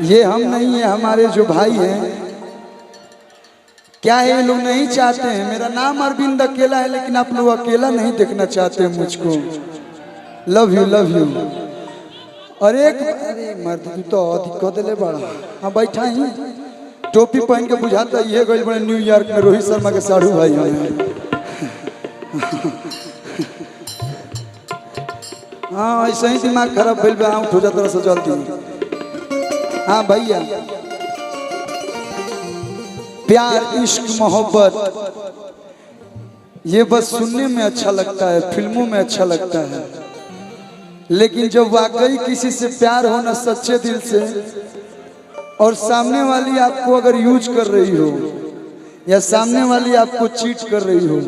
ये हम नहीं है, हमारे जो भाई हैं, क्या ये लोग नहीं चाहते हैं। मेरा नाम अरविंद अकेला है, लेकिन आप लोग अकेला नहीं देखना चाहते मुझको। Love you love you. और एक अरे मर्द तू तो दिक्कत ले बड़ा। हाँ बैठा ही टोपी पहन के बुझाता ये गए बड़े न्यूयॉर्क में रोहित शर्मा के साढ़ू भाई हैं। हाँ ऐसे ही दिमाग खराब भइल बा, आउट हो जाता रहा जल्दी। हाँ भैया, प्यार इश्क मोहब्बत ये बस सुनने में अच्छा लगता है, फिल्मों में अच्छा लगता है, लेकिन जब वाकई किसी से प्यार होना सच्चे दिल से, और सामने वाली आपको अगर यूज कर रही हो या सामने वाली आपको चीट कर रही हो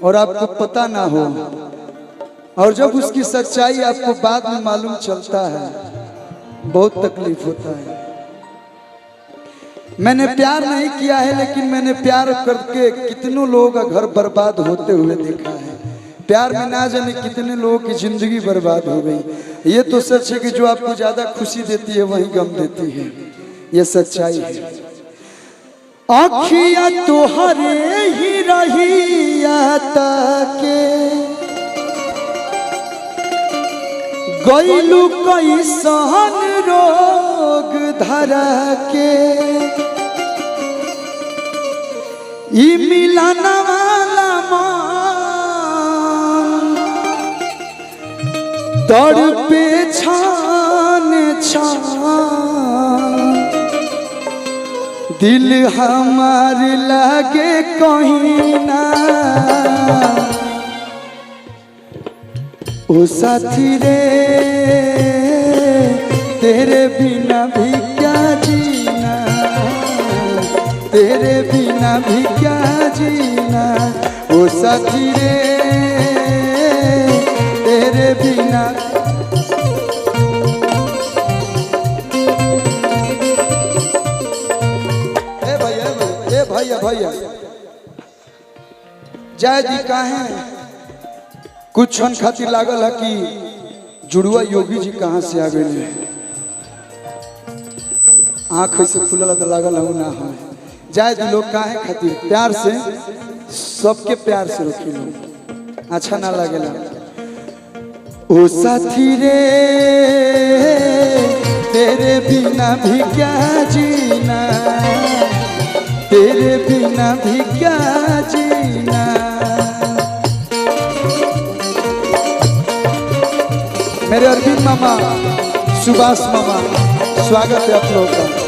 और आपको पता ना हो, और जब उसकी सच्चाई आपको बाद में मालूम चलता है, बहुत तकलीफ होता है। मैंने प्यार नहीं किया है, लेकिन मैंने प्यार करके कितनों लोगों का घर बर्बाद होते हुए देखा है। प्यार में ना जाने कितने लोगों की जिंदगी बर्बाद हो गई। ये तो सच है कि जो आपको ज्यादा खुशी देती है वही गम देती है, ये सच्चाई है। आँखिया तोहरे ही रहिया ताके गइलू कैसन रोग धरा के, ई मिलन वाला मान तड़पे छान छान, दिल हमार लागे कहीं ना। ओ साथी रे तेरे बिना भी क्या जीना, तेरे बिना भी क्या जीना। ओ साथी रे तेरे बिना। भैया भैया जय जी कहाँ कुछ क्षण खातिर लागल है कि जुड़ुआ योगी जी कहाँ से आ गए। आँख से खुलल तो लागल है ना है। जय जी लोग कहाँ खातिर प्यार से, सबके प्यार से रखी लोग, अच्छा ना लगेला। ओ साथी रे तेरे बिना भी क्या जीना, तेरे बिना भी क्या जीना। मेरे अरविंद मामा, सुभाष मामा, स्वागत है आप लोगों का।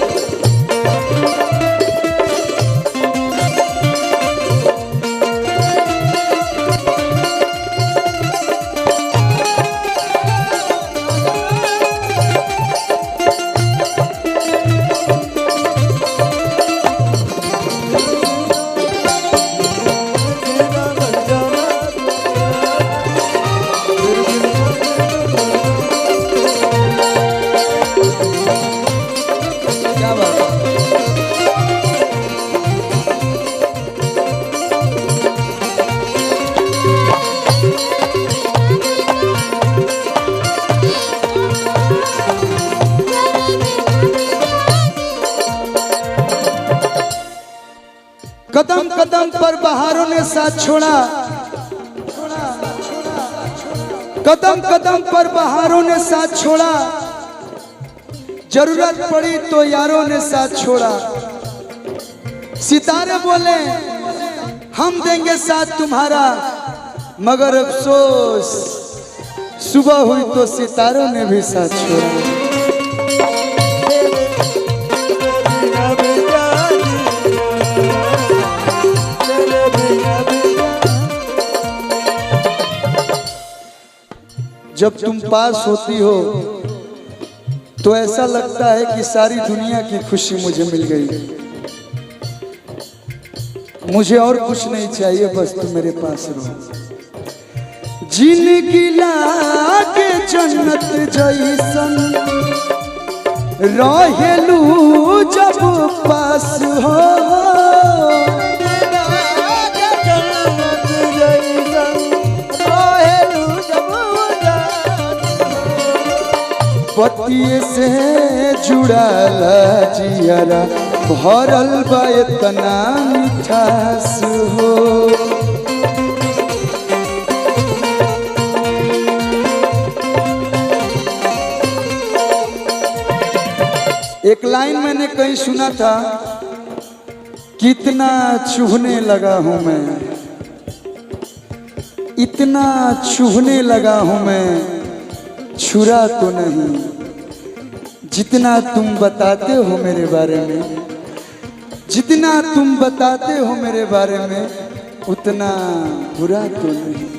कदम कदम पर बहारों ने साथ छोड़ा, कदम कदम पर बहारों ने साथ छोड़ा, जरूरत पड़ी तो यारों ने साथ छोड़ा। सितारे बोले हम देंगे साथ तुम्हारा, मगर अफसोस सुबह हुई तो सितारों ने भी साथ छोड़ा। जब तुम पास होती हो तो ऐसा लगता है कि सारी दुनिया की खुशी मुझे मिल गई। मुझे और कुछ नहीं चाहिए, बस तुम मेरे पास रहो। जिंदगी लागे जन्नत जैसन रहेलू जब पास हो, बतिये से जुड़ाला जियारा भरल बा इतना मिठास हो। एक लाइन मैंने कहीं सुना था, कितना चुभने लगा हूं मैं, इतना चुभने लगा हूं मैं, छुरा तो नहीं, जितना तुम बताते हो मेरे बारे में, जितना तुम बताते हो मेरे बारे में, उतना बुरा तो नहीं।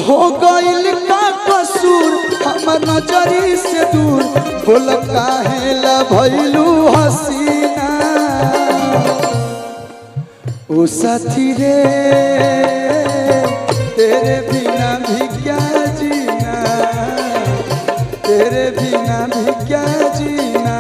हो गइल का कसूर हमर नजरी से दूर, बोल काहे ला भइलू हसीना, ओ साथी रे तेरे बिना भी क्या जीना, तेरे बिना भी क्या जीना।